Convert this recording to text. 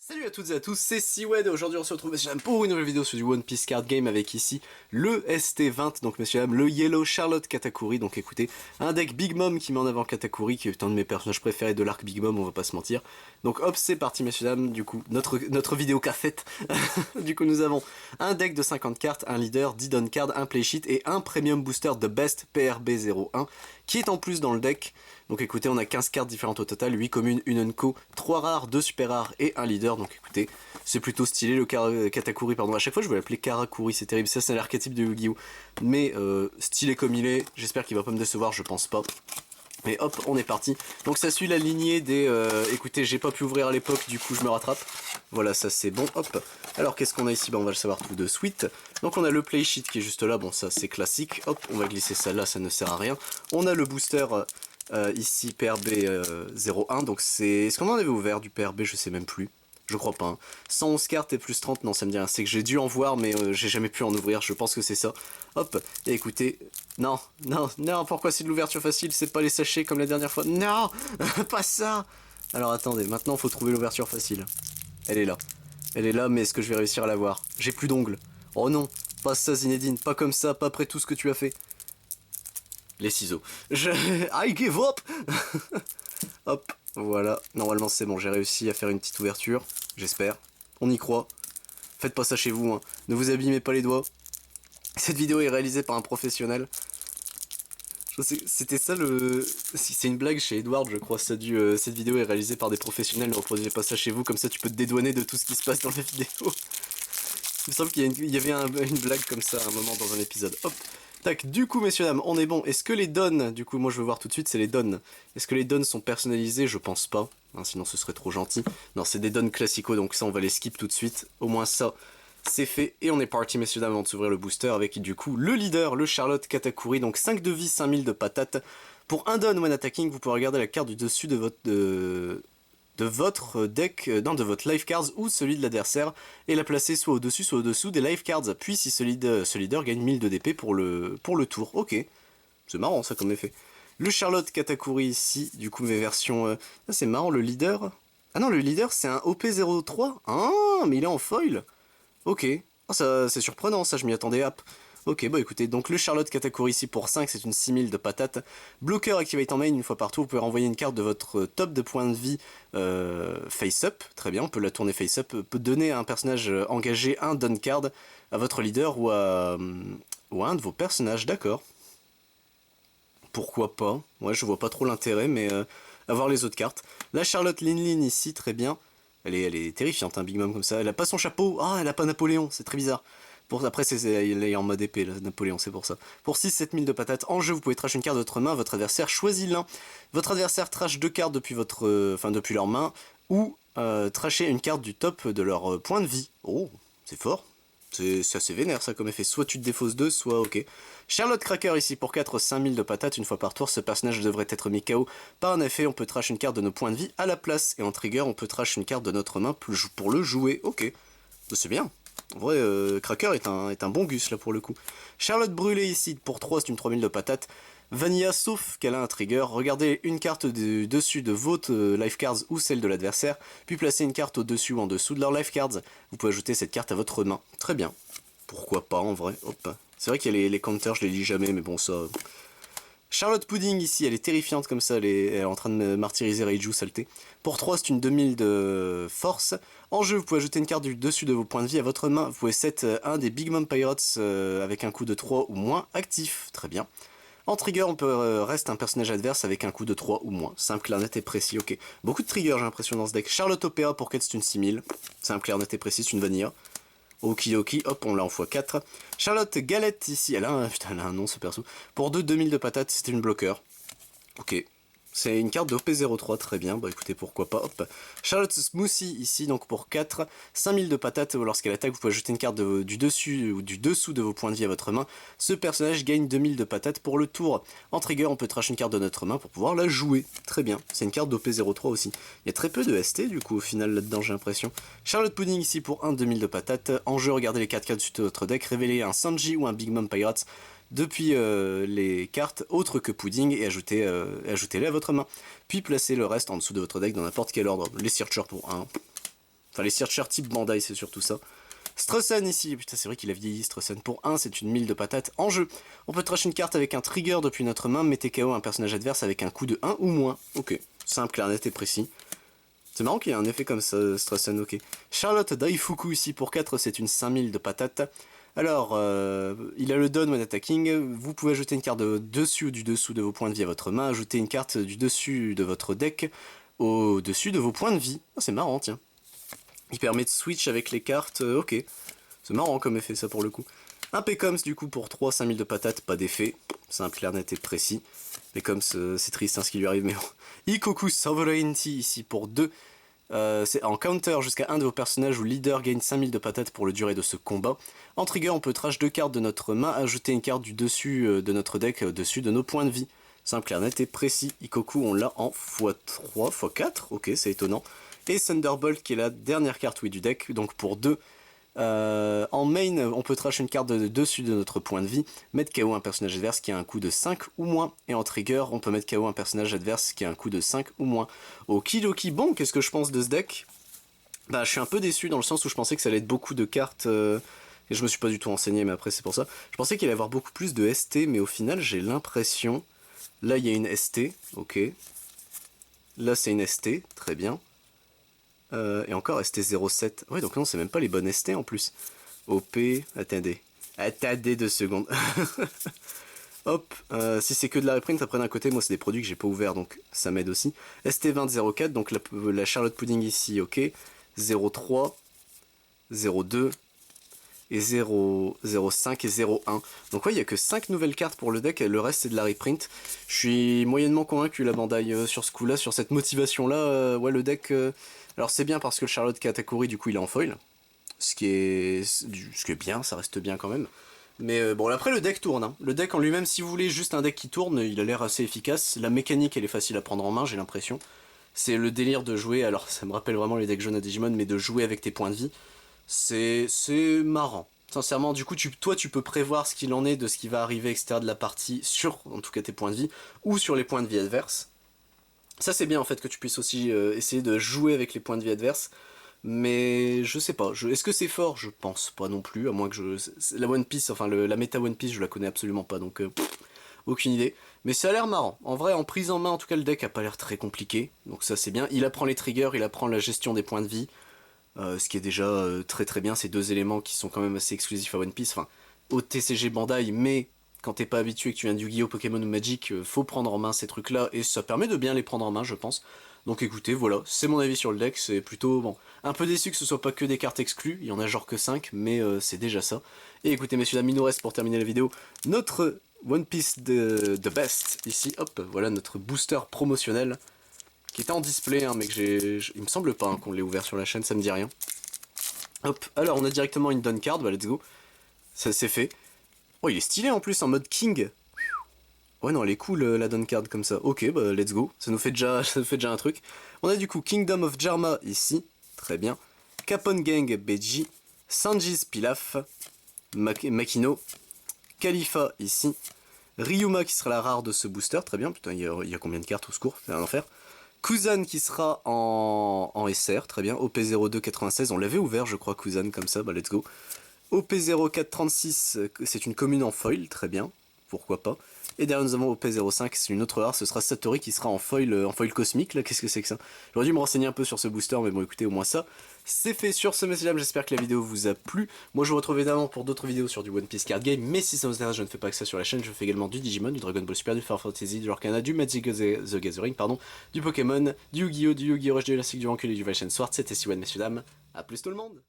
Salut à toutes et à tous, c'est Siwed et aujourd'hui on se retrouve messieurs dames pour une nouvelle vidéo sur du One Piece Card Game avec ici le ST20, donc messieurs dames le Yellow Charlotte Katakuri. Donc écoutez, un deck Big Mom qui met en avant Katakuri qui est un de mes personnages préférés de l'arc Big Mom, on va pas se mentir. Donc hop, c'est parti messieurs dames, du coup notre vidéo cafette. Du coup nous avons un deck de 50 cartes, un leader, 10 down cards, un play sheet et un premium booster de Best PRB01 qui est en plus dans le deck. Donc écoutez, on a 15 cartes différentes au total, 8 communes, une unco, 3 rares, 2 super rares et un leader. Donc écoutez, c'est plutôt stylé le Katakuri, pardon. À chaque fois je vais l'appeler Karakuri, c'est terrible, ça c'est l'archétype de Yu-Gi-Oh! Mais stylé comme il est, j'espère qu'il va pas me décevoir, je pense pas. Mais hop, on est parti. Donc ça suit la lignée des... écoutez, j'ai pas pu ouvrir à l'époque, du coup je me rattrape. Voilà, ça c'est bon, hop. Alors qu'est-ce qu'on a ici? Bah on va le savoir tout de suite. Donc on a le play sheet qui est juste là, bon ça c'est classique. Hop, on va glisser ça là, ça ne sert à rien. On a le booster... ici PRB01, donc c'est... Est-ce qu'on en avait ouvert du PRB? Je sais même plus. Je crois pas. Hein. 111 cartes et plus 30, non ça me dit rien. C'est que j'ai dû en voir mais j'ai jamais pu en ouvrir, je pense que c'est ça. Hop, et écoutez... Non, non, non, pourquoi c'est de l'ouverture facile? C'est pas les sachets comme la dernière fois. Non, pas ça. Alors attendez, maintenant faut trouver l'ouverture facile. Elle est là. Elle est là, mais est-ce que je vais réussir à l'avoir? J'ai plus d'ongles. Oh non, pas ça Zinedine, pas comme ça, pas après tout ce que tu as fait. Les ciseaux. I give up. Hop, voilà. Normalement c'est bon, j'ai réussi à faire une petite ouverture. J'espère. On y croit. Faites pas ça chez vous, hein. Ne vous abîmez pas les doigts. Cette vidéo est réalisée par un professionnel. C'était ça le... C'est une blague chez Edward, je crois. Cette vidéo est réalisée par des professionnels. Ne reproduisez pas ça chez vous, comme ça tu peux te dédouaner de tout ce qui se passe dans la vidéo. Il me semble qu'il y avait une blague comme ça à un moment dans un épisode. Hop. Tac, du coup, messieurs, dames, on est bon. Est-ce que les dons, du coup, moi je veux voir tout de suite, c'est les dons. Est-ce que les dons sont personnalisés? Je pense pas. Hein, sinon ce serait trop gentil. Non, c'est des dons classicaux, donc ça on va les skip tout de suite. Au moins ça, c'est fait. Et on est parti, messieurs, dames, avant de s'ouvrir le booster avec, du coup, le leader, le Charlotte Katakuri. Donc 5 de vie, 5000 de patates. Pour un don when attacking, vous pouvez regarder la carte du dessus de votre deck, de votre life cards ou celui de l'adversaire et la placer soit au-dessus soit au-dessous des life cards. Puis si ce leader gagne 1000 de DP pour le tour. Ok, c'est marrant ça comme effet. Le Charlotte Katakuri ici, du coup mes versions... Ah, c'est marrant, le leader... Ah non, le leader c'est un OP03. Ah, mais il est en foil. Ok, oh, ça c'est surprenant ça, je m'y attendais, hop. Ok, bah écoutez, donc le Charlotte Katakuri ici pour 5, c'est une 6000 de patates. Bloqueur activate en main une fois par tour, vous pouvez renvoyer une carte de votre top de points de vie face up. Très bien, on peut la tourner face up. Peut donner à un personnage engagé un down card à votre leader ou à un de vos personnages, d'accord. Pourquoi pas? Ouais, je vois pas trop l'intérêt, mais avoir les autres cartes. La Charlotte Linlin ici, très bien. Elle est terrifiante, un Big Mom comme ça. Elle a pas son chapeau. Ah, elle a pas Napoléon, c'est très bizarre. Après, elle est en mode épée, là, Napoléon, c'est pour ça. Pour 6-7000 de patates, en jeu, vous pouvez trash une carte de votre main, votre adversaire choisit l'un. Votre adversaire trash 2 cartes depuis depuis leur main, ou trasher une carte du top de leur point de vie. Oh, c'est fort. C'est assez vénère ça comme effet. Soit tu te défausses 2, soit ok. Charlotte Cracker ici pour 4, 5000 de patates une fois par tour. Ce personnage devrait être mis KO. Par un effet, on peut trash une carte de nos points de vie à la place. Et en trigger, on peut trash une carte de notre main pour le jouer. Ok, c'est bien. En vrai, Cracker est un bon gus là pour le coup. Charlotte Brûlée ici pour 3, c'est une 3000 de patates. Vanilla, sauf qu'elle a un trigger, regardez une carte dessus de votre life cards ou celle de l'adversaire, puis placez une carte au-dessus ou en dessous de leur life cards. Vous pouvez ajouter cette carte à votre main. Très bien. Pourquoi pas en vrai, hop. C'est vrai qu'il y a les counters, je les lis jamais, mais bon ça... Charlotte Pudding ici, elle est terrifiante comme ça, elle est en train de me martyriser Reiju, saleté. Pour 3, c'est une 2000 de force. En jeu, vous pouvez ajouter une carte du dessus de vos points de vie à votre main. Vous pouvez set un des Big Mom Pirates avec un coût de 3 ou moins actif. Très bien. En trigger, on peut reste un personnage adverse avec un coût de 3 ou moins. Simple, clair, net et précis, ok. Beaucoup de triggers, j'ai l'impression, dans ce deck. Charlotte Opéra pour 4, c'est une 6000. Simple, clair, net et précis, c'est une vanilla. Okidoki, hop, on l'a en x4. Charlotte Galette ici, putain, elle a un nom ce perso. Pour 2, 2000 de patates, c'était une bloqueur. Ok. C'est une carte de OP03, très bien, bah écoutez, pourquoi pas, hop. Charlotte Smoothie ici, donc pour 4, 5000 de patates, lorsqu'elle attaque, vous pouvez ajouter une carte du dessus ou du dessous de vos points de vie à votre main. Ce personnage gagne 2000 de patates pour le tour. En trigger, on peut trash une carte de notre main pour pouvoir la jouer. Très bien, c'est une carte d'OP03 aussi. Il y a très peu de ST du coup au final là-dedans, j'ai l'impression. Charlotte Pudding ici pour 1, 2000 de patates. En jeu, regardez les 4 cartes de votre deck, révélez un Sanji ou un Big Mom Pirates depuis les cartes autres que Pudding et ajoutez-les à votre main. Puis placez le reste en dessous de votre deck dans n'importe quel ordre. Les Searchers pour 1. Enfin, les searchers type Bandai, c'est surtout ça. Strussen ici, putain c'est vrai qu'il a vieilli Strussen. Pour 1, c'est une mille de patates en jeu. On peut trash une carte avec un trigger depuis notre main, mettez KO un personnage adverse avec un coup de 1 ou moins. Ok, simple, clair, net et précis. C'est marrant qu'il y ait un effet comme ça, Strussen, ok. Charlotte Daifuku ici pour 4, c'est une 5000 de patates. Alors, il a le don when attacking, vous pouvez ajouter une carte de dessus ou du dessous de vos points de vie à votre main, ajouter une carte du dessus de votre deck au dessus de vos points de vie. Oh, c'est marrant, tiens. Il permet de switch avec les cartes, ok. C'est marrant comme effet ça pour le coup. Un Pécoms du coup pour 3, 5000 de patates, pas d'effet. Simple, clair, net et précis. Pécoms, c'est triste hein, ce qui lui arrive, mais bon. Ikoku Sovereignty ici pour 2. C'est en counter jusqu'à un de vos personnages ou leader gagne 5000 de patates pour la durée de ce combat. En trigger, on peut trash 2 cartes de notre main, ajouter une carte du dessus de notre deck au-dessus de nos points de vie. Simple, clair, net et précis. Ikoku, on l'a en x3, x4, ok, c'est étonnant. Et Thunderbolt qui est la dernière carte oui, du deck, donc pour 2. En main, on peut trash une carte de dessus de notre point de vie, mettre KO un personnage adverse qui a un coût de 5 ou moins. Et en trigger, on peut mettre KO un personnage adverse qui a un coût de 5 ou moins. Okidoki, bon, qu'est-ce que je pense de ce deck? Bah, je suis un peu déçu dans le sens où je pensais que ça allait être beaucoup de cartes, et je me suis pas du tout renseigné, mais après c'est pour ça. Je pensais qu'il allait y avoir beaucoup plus de ST, mais au final j'ai l'impression... Là il y a une ST, ok. Là c'est une ST, très bien. Et encore ST07. Ouais, donc non, c'est même pas les bonnes ST en plus. OP, attendez. Attendez 2 secondes. Hop, si c'est que de la reprint, après d'un côté, moi c'est des produits que j'ai pas ouverts, donc ça m'aide aussi. ST2004, donc la Charlotte Pudding ici, ok. 03, 02, et 0,05 et 0,1. Donc ouais, il n'y a que 5 nouvelles cartes pour le deck, et le reste c'est de la reprint. Je suis moyennement convaincu, la Bandai, sur ce coup-là, sur cette motivation-là. Ouais, le deck... Alors c'est bien parce que le Charlotte Katakuri, du coup, il est en foil. Ce qui est bien, ça reste bien quand même. Mais bon, après le deck tourne. Hein. Le deck en lui-même, si vous voulez juste un deck qui tourne, il a l'air assez efficace. La mécanique, elle est facile à prendre en main, j'ai l'impression. C'est le délire de jouer, alors ça me rappelle vraiment les decks jaunes à Digimon, mais de jouer avec tes points de vie. C'est marrant. Sincèrement, du coup, toi, tu peux prévoir ce qu'il en est de ce qui va arriver, etc. de la partie sur, en tout cas, tes points de vie, ou sur les points de vie adverses. Ça, c'est bien, en fait, que tu puisses aussi essayer de jouer avec les points de vie adverses. Mais je sais pas, est-ce que c'est fort? Je pense pas non plus, à moins que la One Piece, enfin la méta One Piece, je la connais absolument pas, donc aucune idée. Mais ça a l'air marrant. En vrai, en prise en main, en tout cas, le deck a pas l'air très compliqué, donc ça c'est bien. Il apprend les triggers, il apprend la gestion des points de vie, ce qui est déjà très très bien. Ces deux éléments qui sont quand même assez exclusifs à One Piece, enfin, au TCG Bandai, mais quand t'es pas habitué, que tu viens de Yu-Gi-Oh, Pokémon ou Magic, faut prendre en main ces trucs-là, et ça permet de bien les prendre en main, je pense. Donc écoutez, voilà, c'est mon avis sur le deck, c'est plutôt, bon, un peu déçu que ce soit pas que des cartes exclues, il y en a genre que 5, mais c'est déjà ça. Et écoutez messieurs dames, il nous reste pour terminer la vidéo, notre One Piece de Best, ici, hop, voilà notre booster promotionnel, qui était en display, hein, mais que il me semble pas hein, qu'on l'ait ouvert sur la chaîne, ça me dit rien. Hop, alors on a directement une Done Card, bah let's go, ça c'est fait. Oh il est stylé en plus, en mode King. Ouais non elle est cool la Done Card comme ça. Ok bah let's go, ça nous fait déjà un truc. On a du coup Kingdom of Jarma ici, très bien. Capon Gang Beji, Sanji's Pilaf, Makino, Khalifa ici, Ryuma qui sera la rare de ce booster, très bien, putain il y a combien de cartes au secours, c'est un enfer. Kuzan qui sera en SR, très bien, OP0296, on l'avait ouvert je crois Kuzan comme ça, bah let's go. OP0436, c'est une commune en foil, très bien, pourquoi pas. Et derrière nous avons OP05, c'est une autre rare, ce sera Satori qui sera en foil cosmique, là, qu'est-ce que c'est que ça? J'aurais dû me renseigner un peu sur ce booster, mais bon écoutez, au moins ça, c'est fait. Sur ce, messieurs dames, j'espère que la vidéo vous a plu. Moi je vous retrouve évidemment pour d'autres vidéos sur du One Piece Card Game, mais si ça vous intéresse, je ne fais pas que ça sur la chaîne, je fais également du Digimon, du Dragon Ball Super, du Final Fantasy, du Arcana, du Magic the Gathering, pardon, du Pokémon, du Yu-Gi-Oh, du Yu-Gi-Oh Rush, du Elastic, du Rancule et du Valchen Sword. C'était Siwan, messieurs dames, à plus tout le monde.